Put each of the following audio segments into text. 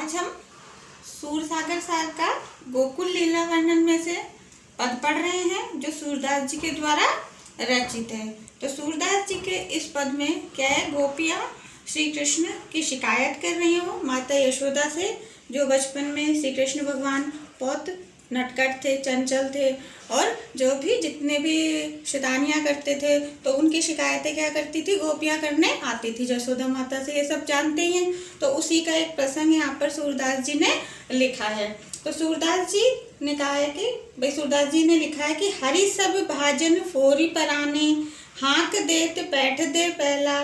आज हम सूरसागर सार का गोकुल लीला वर्णन में से पद पढ़ रहे हैं जो सूरदास जी के द्वारा रचित है। तो सूरदास जी के इस पद में क्या है, गोपियाँ श्री कृष्ण की शिकायत कर रही हो माता यशोदा से, जो बचपन में श्री कृष्ण भगवान बहुत नटखट थे, चंचल थे और जो भी जितने भी शैतानियाँ करते थे तो उनकी शिकायतें क्या करती थी, गोपियाँ करने आती थी यशोदा माता से, ये सब जानते ही हैं। तो उसी का एक प्रसंग यहाँ पर सूरदास जी ने लिखा है। तो सूरदास जी ने कहा है कि भाई सूरदास जी ने लिखा है कि हरि सब भाजन फोरी पराने, हाँक देत बैठ दे पहला,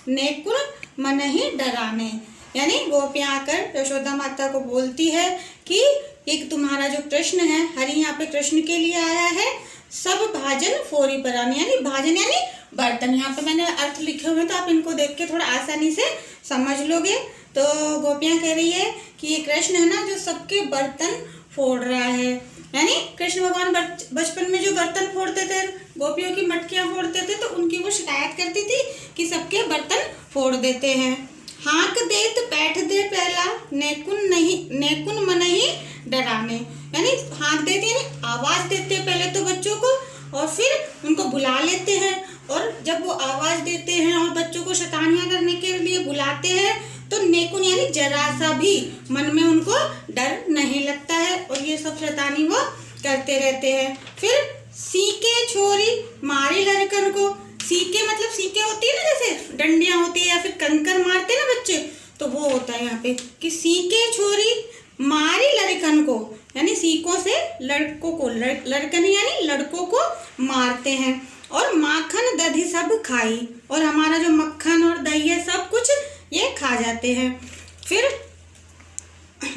नेकुल मन ही डराने। यानी गोपियाँ आकर यशोदा माता को बोलती है कि एक तुम्हारा जो कृष्ण है, हरि यहाँ पे कृष्ण के लिए आया है, सब भाजन फोरी पराने, यानी भाजन यानी बर्तन। यहाँ पे मैंने अर्थ लिखे हुए हैं तो आप इनको देख के थोड़ा आसानी से समझ लोगे। तो गोपियाँ कह रही है कि ये कृष्ण है ना जो सबके बर्तन फोड़ रहा है। यानी कृष्ण भगवान बचपन में जो बर्तन फोड़ते थे, गोपियों की मटकियाँ फोड़ते थे, तो उनकी वो शिकायत करती थी कि सबके बर्तन फोड़ देते हैं। हाँक देत बैठ दे पहला, नेकुन मन ही डराने। यानी हाँक देते यानी आवाज देते पहले तो बच्चों को, और फिर उनको बुला लेते हैं, और जब वो आवाज देते हैं और बच्चों को शैतानियां करने के लिए बुलाते हैं तो नेकुन यानी जरा सा भी मन में उनको डर नहीं लगता है और ये सब शैतानी वो करते रहते हैं। फिर सीके छोरी मारी लड़कन को, सीके मतलब सीके होती है ना, जैसे डंडियां होती है या फिर कंकर मारते हैं ना बच्चे, तो वो होता है यहाँ पे कि सीके छोरी मारी लड़कन को, यानी सीकों से लड़कों को, लड़कन यानी लड़कों को मारते हैं। और माखन दधी सब खाई, और हमारा जो मक्खन और दही है सब कुछ ये खा जाते हैं। फिर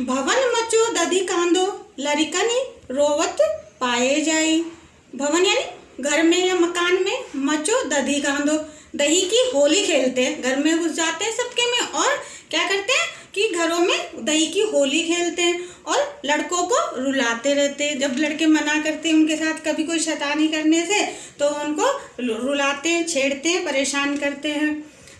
भवन मचो दधी कांदो, लड़कनी रोवत पाए जाई। भवन यानी घर में या मकान में, मचो दधी कांदो, दही की होली खेलते हैं, घर में घुस जाते हैं सबके में और क्या करते हैं कि घरों में दही की होली खेलते हैं और लड़कों को रुलाते रहते हैं। जब लड़के मना करते हैं उनके साथ कभी कोई शैतानी करने से तो उनको रुलाते हैं, छेड़ते हैं, परेशान करते हैं।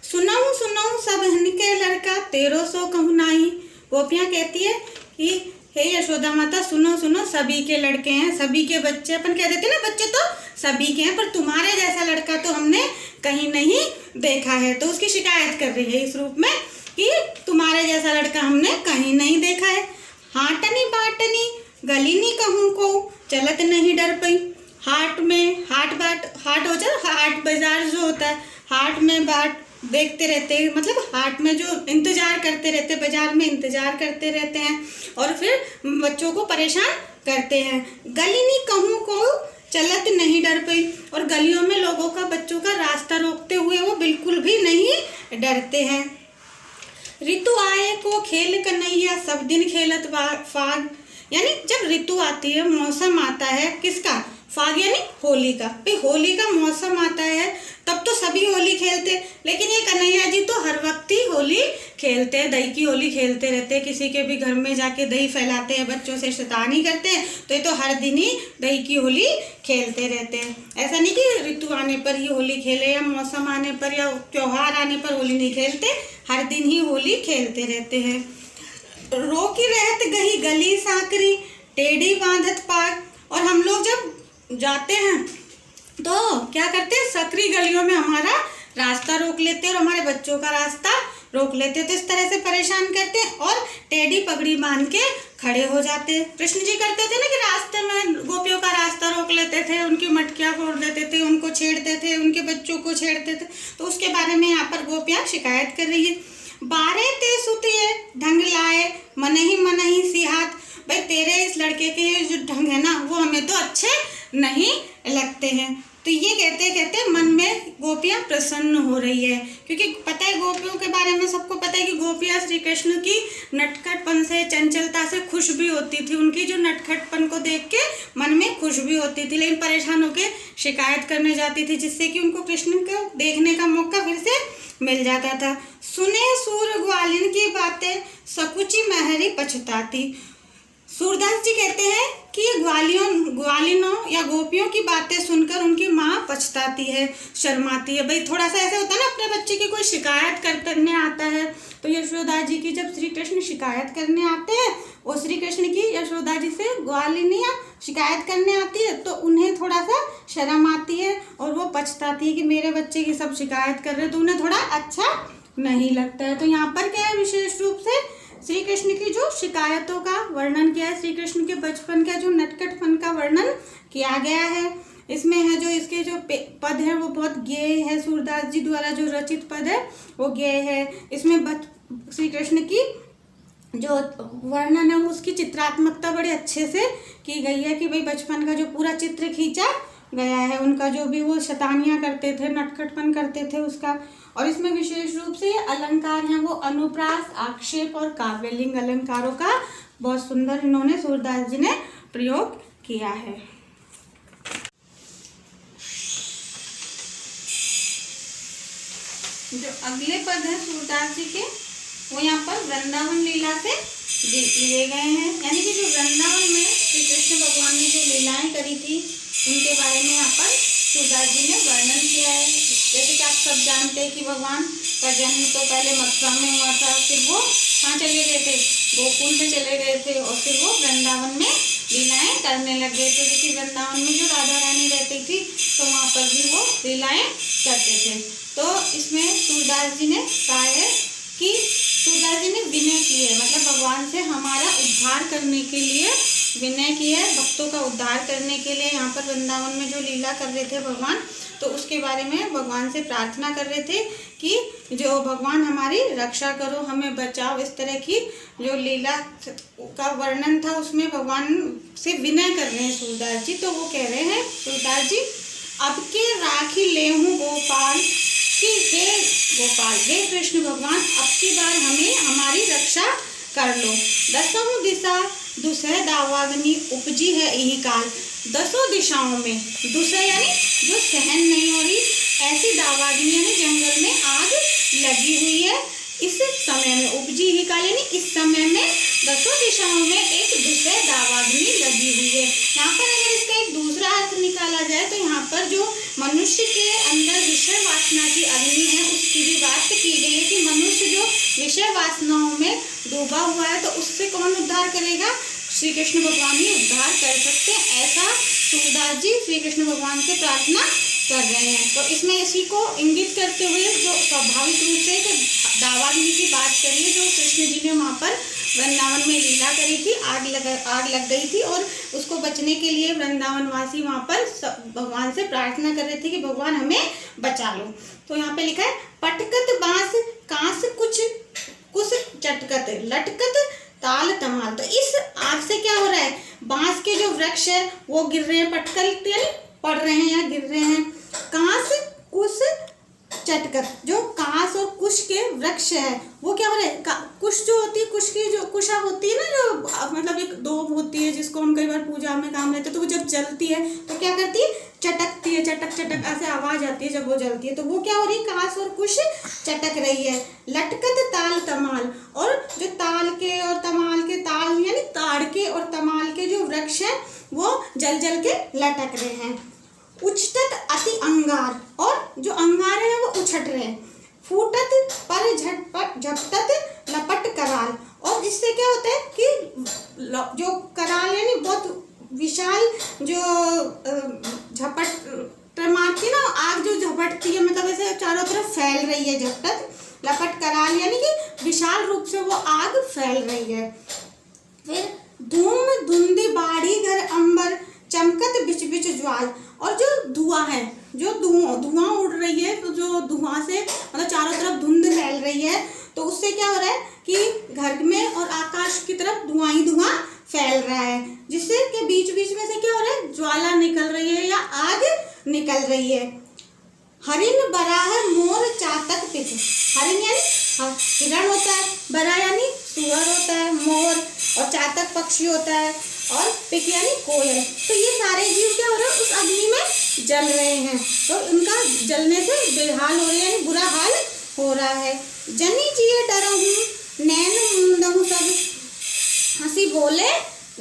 सुनाऊं सुनाऊं सब हनके लड़का, 1300 कहूँ नाही। गोपियाँ कहती है कि हे यशोदा माता, सुनो सुनो, सभी के लड़के हैं, सभी के बच्चे, अपन कह देते ना बच्चे तो सभी के हैं, पर तुम्हारे जैसा लड़का तो हमने कहीं नहीं देखा है। तो उसकी शिकायत कर रही है इस रूप में कि तुम्हारे जैसा लड़का हमने कहीं नहीं देखा है। हाटनी बाटनी गलीनी कहूँ को, चलत नहीं डर पई। हाट में हाट हो जाए, हाट बाजार जो होता है, हाट में बाट देखते रहते हैं, मतलब हाट में जो इंतजार करते रहते, बाजार में इंतजार करते रहते हैं और फिर बच्चों को परेशान करते हैं। गलीनी कहूँ को चलत नहीं डर पई, और गलियों में लोगों का, बच्चों का रास्ता रोकते हुए वो बिल्कुल भी नहीं डरते हैं। ऋतु आए को खेल कन्हैया, सब दिन खेलत फाग। यानी जब ऋतु आती है, मौसम आता है किसका, फाग यानी होली का। भाई होली का मौसम आता है तब तो सभी होली खेलते, लेकिन ये कन्हैया जी तो हर वक्त ही होली खेलते हैं, दही की होली खेलते रहते हैं। किसी के भी घर में जाके दही फैलाते हैं, बच्चों से शैतानी करते हैं, तो ये तो हर दिन ही दही की होली खेलते रहते हैं। ऐसा नहीं कि ऋतु आने पर ही होली खेले या मौसम आने पर या त्योहार आने पर होली नहीं खेलते, हर दिन ही होली खेलते रहते हैं। रोकी रहत गही गली सांकरी, टेढ़ी बांधत पाग। और हम लोग जब जाते हैं तो क्या करते हैं, सकरी गलियों में हमारा रास्ता रोक लेते हैं और हमारे बच्चों का रास्ता रोक लेते हैं, तो इस तरह से परेशान करते हैं और टेढ़ी पगड़ी बांध के खड़े हो जाते हैं। कृष्ण जी करते थे ना कि रास्ते में गोपियों का रास्ता रोक लेते थे, उनकी मटकियाँ फोड़ देते थे, उनको छेड़ते थे, उनके बच्चों को छेड़ते थे। तो उसके बारे में यहाँ पर गोपियाँ शिकायत कर रही है। बारे ते सुतिए ढंग लाए, मन ही सिहात। भाई तेरे इस लड़के के ये जो ढंग है ना वो हमें तो अच्छे नहीं लगते हैं। तो ये कहते कहते मन में गोपियाँ प्रसन्न हो रही है, क्योंकि पता है गोपियों के बारे में सबको पता है कि गोपियाँ श्री कृष्ण की नटखटपन से, चंचलता से खुश भी होती थी। उनकी जो नटखटपन को देख के मन में खुश भी होती थी, लेकिन परेशान होकर शिकायत करने जाती थी, जिससे कि उनको कृष्ण को देखने का मौका फिर से मिल जाता था। सुने सूर ग्वालिन की बातें, सकुची महरी पछताती। सूरदास जी कहते हैं कि ग्वालिनों या गोपियों की बातें सुनकर उनकी माँ पछताती है, शर्माती है। भाई थोड़ा सा ऐसा होता है ना, अपने बच्चे की कोई शिकायत करने आता है तो यशोदा जी की जब श्री कृष्ण शिकायत करने आते हैं और श्री कृष्ण की यशोदा जी से ग्वालिनियाँ शिकायत करने आती है तो उन्हें थोड़ा सा शर्म आती है और वो पछताती है कि मेरे बच्चे की सब शिकायत कर रहे हैं तो उन्हें थोड़ा अच्छा नहीं लगता है। तो यहाँ पर क्या है, विशेष रूप से श्री कृष्ण की जो शिकायतों का वर्णन किया है, श्री कृष्ण के बचपन का जो नटखटपन का वर्णन किया गया है। इसमें है जो इसके जो पद है वो बहुत गेय है, सूरदास जी द्वारा जो रचित पद है वो गेय है। इसमें श्री कृष्ण की जो वर्णन है उसकी चित्रात्मकता बड़े अच्छे से की गई है कि भाई बचपन का जो पूरा चित्र खींचा गया है, उनका जो भी वो शैतानियाँ करते थे, नटखटपन करते थे उसका। और इसमें विशेष रूप से अलंकार हैं वो अनुप्रास, आक्षेप और काव्यलिंग अलंकारों का बहुत सुंदर इन्होंने सूरदास जी ने प्रयोग किया है। जो अगले पद हैं सूरदास जी के वो यहाँ पर वृंदावन लीला से लिए गए हैं, यानी कि जो वृंदावन में श्री कृष्ण भगवान ने जो लीलाएं करी थी उनके बारे में यहाँ पर सूरदास जी ने वर्णन किया है। जैसे कि आप सब जानते हैं कि भगवान का जन्म तो पहले मथुरा में हुआ था, फिर वो कहाँ चले गए थे, गोकुल में चले गए थे और फिर वो वृंदावन में लीलाएं करने लग गए थे। क्योंकि वृंदावन में जो राधा रानी रहती थी तो वहाँ पर भी वो लीलाएं करते थे। तो इसमें सूरदास जी ने कहा है कि सूरदास जी ने विनय की है, मतलब भगवान से हमारा उद्धार करने के लिए विनय की है, भक्तों का उद्धार करने के लिए यहाँ पर वृंदावन में जो लीला कर रहे थे भगवान, तो उसके बारे में भगवान से प्रार्थना कर रहे थे कि जो भगवान हमारी रक्षा करो, हमें बचाओ। इस तरह की जो लीला का वर्णन था उसमें भगवान से विनय कर रहे हैं सूरदास जी। तो वो कह रहे हैं सूरदास जी, अब के राखी लेहूँ गोपाल कि हे गोपाल, हे कृष्ण भगवान, अब की बार हमें हमारी रक्षा कर लो। दसों दिशा दुसह दावाग्नि उपजी है यही काल। दसों दिशाओं में दुसह यानी जो सहन नहीं हो रही, ऐसी दावाग्नि यानी जंगल में आग लगी हुई है इस समय में। उपजी ही काल यानी इस समय में दसों दिशाओं में एक दुसह दावाग्नि लगी हुई है। यहाँ पर अगर इसका एक दूसरा अर्थ निकाला जाए तो यहाँ पर जो मनुष्य के अंदर विषय वासना की अग्नि है उसकी भी बात की गई है कि मनुष्य जो विषय वासनाओं में डूबा हुआ है तो उससे कौन उद्धार करेगा, श्री कृष्ण भगवान ही उद्धार कर सकते हैं। ऐसा सूरदास जी श्री कृष्ण भगवान से प्रार्थना कर रहे हैं। तो इसमें इसी को इंगित करते हुए जो स्वाभाविक रूप से एक दावाग्नि की बात करिए जो कृष्ण जी ने वहाँ पर वृंदावन में लीला करी थी, आग लग गई थी और उसको बचने के लिए वृंदावन वासी वहाँ पर भगवान से प्रार्थना कर रहे थे कि भगवान हमें बचा लो। तो यहाँ पे लिखा है, पटकत बांस कांस कुछ चटकत लटकत ताल तमाल। तो इस आग से क्या हो रहा है, बांस के जो वृक्ष है वो गिर रहे हैं, पटकल पड़ रहे हैं या गिर रहे हैं। कांस कुश चटकत, जो कांस और कुश के वृक्ष है वो क्या हो रहे हैं, कुश जो होती है, कुश की जो कुशा होती है ना, जो मतलब एक दोब होती है जिसको हम कई बार पूजा में काम लेते हैं, तो वो जब जलती है तो क्या करती है, चटकती है, चटक चटक ऐसे आवाज आती है जब वो जलती है। तो वो क्या हो रही है, कांस और कुश चटक रही है। लटकत ताल तमाल, और जो ताल के और तमाल के, ताल यानी ताड़ के और तमाल के जो वृक्ष है वो जल जल के लटक रहे हैं। उछटत अति अंगार, और जो अंगार है वो उछट रहे हैं। फूटत पर झटपट झपटत लपट कराल, और जिससे क्या होता है कि जो कराल यानी बहुत विशाल जो झपट मारती है ना, आग जो झपटती है, मतलब ऐसे चारों तरफ फैल रही है। झपटत लपट कराल यानी कि विशाल रूप से वो आग फैल रही है। फिर धूम धुंधी बाड़ी घर अंबर चमकत बिच बिच ज्वाल, और जो धुआं है, जो धुआं उड़ रही है, तो जो धुआं से मतलब चारों तरफ धुंध फैल रही है, तो उससे क्या हो रहा है कि घर में और आकाश की तरफ धुआं ही धुआं फैल रहा है, जिससे के बीच बीच में से क्या हो रहा है, ज्वाला निकल रही है या आग निकल रही है। हरिण बरा है मोर चातक पिच, हरिण यानी हिरण होता है, बरा यानी सुअर होता है, मोर और चातक पक्षी होता है, और पिक यानी कोयल। तो ये सारे जीव क्या हो रहे हैं, उस अग्नि में जल रहे हैं, तो उनका जलने से बेहाल हो रहे हैं, यानी बुरा हाल हो रहा है। जनी जिए डरहूँ नैन मूंदहूँ सब, हंसी बोले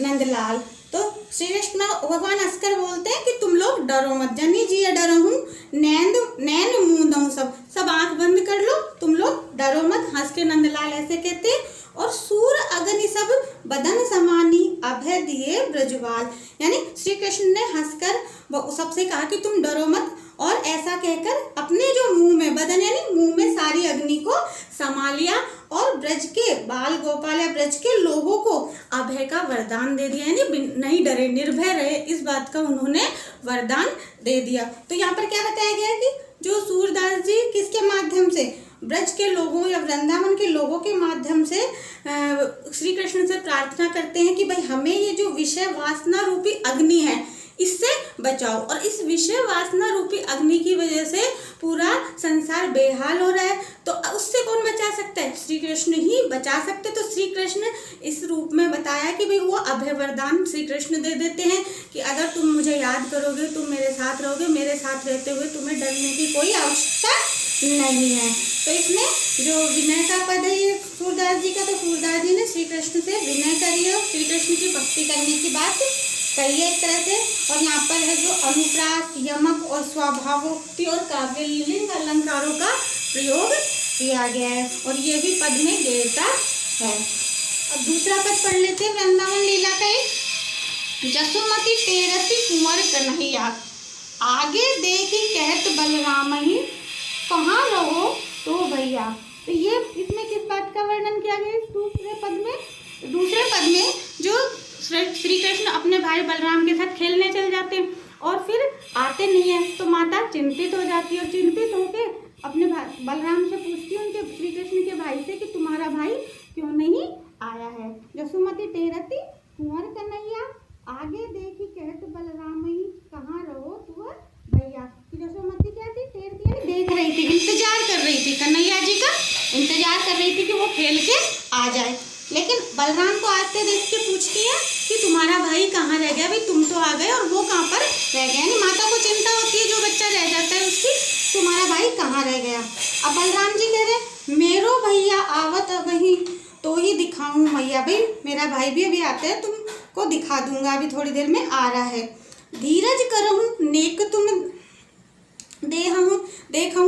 नंदलाल। तो श्री कृष्ण भगवान हंसकर बोलते हैं कि तुम लोग डरो मत, जनी जी डरो हूँ, नैन मूंदऊ, सब आंख बंद कर लो, तुम लोग डरो मत, हंस के नंदलाल ऐसे कहते हैं। और सूर अग्नि सब बदन समानी, अभय दिए ब्रजवाल, यानी श्री कृष्ण ने हंसकर सबसे कहा कि तुम डरो मत, और ऐसा कहकर अपने जो मुंह में, बदन यानी मुंह में सारी अग्नि को समा लिया, और ब्रज के बाल गोपाल या ब्रज के लोगों को अभय का वरदान दे दिया, यानी नहीं डरे, निर्भय रहे, इस बात का उन्होंने वरदान दे दिया। तो यहाँ पर क्या बताया गया कि जो सूरदास जी किसके माध्यम से, ब्रज के लोगों या वृंदावन के लोगों के माध्यम से श्री कृष्ण से प्रार्थना करते हैं कि भाई हमें ये जो विषय वासना रूपी अग्नि है इससे बचाओ, और इस विषय वासना रूपी अग्नि की वजह से पूरा संसार बेहाल हो रहा है, तो उससे कौन बचा सकता है? श्री कृष्ण ही बचा सकते। तो श्री कृष्ण इस रूप में बताया कि भाई वो अभय वरदान श्री कृष्ण दे देते हैं कि अगर तुम मुझे याद करोगे, तुम मेरे साथ रहोगे, मेरे साथ रहते हुए तुम्हें डरने की कोई आवश्यकता नहीं है। तो इसमें जो विनय का पद है ये सूरदास जी का, तो सूरदास जी ने श्री कृष्ण से विनय करी है, श्री कृष्ण की भक्ति करने की बात कही है एक तरह से। और यहाँ पर है जो अनुप्रास, यमक और स्वभावोक्ति और काव्यलिंग अलंकारों का प्रयोग किया गया है, और ये भी पद में गेयता है। अब दूसरा पद पढ़ लेते हैं वृंदावन लीला का। एक जसुमती टेरसी कुंवर कन्हैया, आगे देखी कहत बलराम ही, कहाँ रहो तो भैया। तो ये इसमें किस बात का वर्णन किया गया? दूसरे पद में जो श्री कृष्ण अपने भाई बलराम के साथ खेलने चल जाते हैं और फिर आते नहीं है, तो माता चिंतित हो जाती है, और चिंतित होकर अपने भाई बलराम से पूछती है, उनके श्री कृष्ण के भाई से, कि तुम्हारा भाई क्यों नहीं आया है। जसुमती टेरती कुंवर कन्हैया, आगे देखी कहत बलराम ही, कहाँ रहो तू भैया। जसुमती क्या थी? टेरती यानी देख रही थी, इंतजार कर रही थी, कन्हैया जी का इंतजार कर रही थी कि वो खेल के आ जाए। लेकिन बलराम को आते देख के पूछती है कि तुम्हारा भाई कहाँ रह गया, भाई तुम तो आ गए और वो कहाँ पर रह गया। यानी माता को चिंता होती है जो बच्चा रह जाता है उसकी, तुम्हारा भाई कहाँ रह गया। अब बलराम जी कह रहे मेरो भैया आवत वही तो ही दिखाऊं मैया, भाई मेरा भाई भी अभी आता है, तुमको दिखा दूंगा, अभी थोड़ी देर में आ रहा है। धीरज करहूँ नेक तुम देखूँ,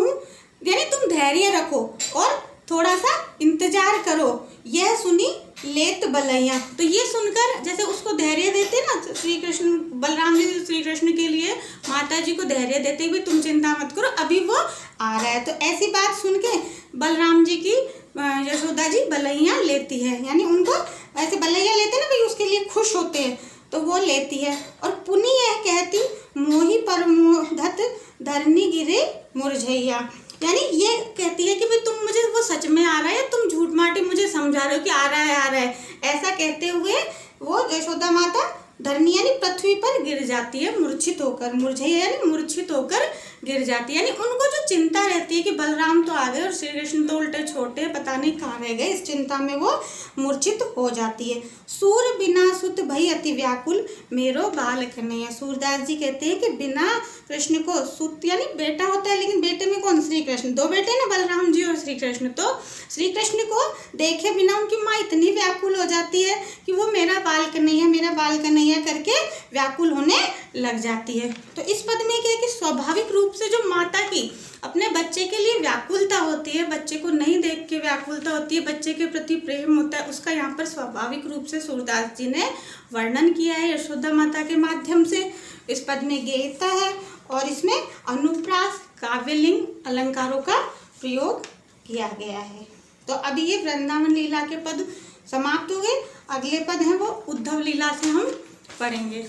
यानी तुम धैर्य रखो और थोड़ा सा इंतजार करो, यह सुनी लेत बलैया। तो ये सुनकर जैसे उसको धैर्य देते ना श्री कृष्ण, बलराम जी श्री कृष्ण के लिए माता जी को धैर्य देते हुए तुम चिंता मत करो, अभी वो आ रहा है। तो ऐसी बात सुन के बलराम जी की यशोदा जी बलैया लेती है, यानी उनको ऐसे बलैया लेते ना भाई, उसके लिए खुश होते हैं, तो वो लेती है। और पुनी यह कहती मोही पर मोहधत धरनी गिरे मुरझैया, यानी ये कहती है कि भाई तुम मुझे, वो सच में आ रहा है, तुम झूठ माटी मुझे समझा रहे हो कि आ रहा है, ऐसा कहते हुए वो यशोदा माता धरनी यानी पृथ्वी पर गिर जाती है, मूर्छित होकर, मुरझैया यानी मूर्छित होकर गिर जाती है। यानी उनको जो चिंता रहती है कि बलराम तो आ गए और श्री कृष्ण तो उल्टे छोटे, पता नहीं कहाँ रह गए, इस चिंता में वो मूर्छित हो जाती है। सूर बिना सुत भई अति व्याकुल, मेरो बाल कन्हैया। सूरदास जी कहते हैं कि बिना कृष्ण को, सुत यानी बेटा होता है, लेकिन बेटे में कौन? श्री कृष्ण, दो बेटे ना बलराम जी और श्री कृष्ण। तो श्री कृष्ण को देखे बिना उनकी माँ इतनी व्याकुल हो जाती है कि वो मेरा बाल कन्हैया करके व्याकुल होने लग जाती है। तो इस पद में क्या है कि स्वाभाविक रूप से जो माता की अपने बच्चे के लिए व्याकुलता होती है, बच्चे को नहीं देख के व्याकुलता होती है, बच्चे के प्रति प्रेम होता है, उसका यहाँ पर स्वाभाविक रूप से सूरदास जी ने वर्णन किया है यशोदा माता के माध्यम से। इस पद में गेयता है और इसमें अनुप्रास, काव्यलिंग अलंकारों का प्रयोग किया गया है। तो अभी ये वृंदावन लीला के पद समाप्त हो गए। अगले पद हैं वो उद्धव लीला से हम पढ़ेंगे।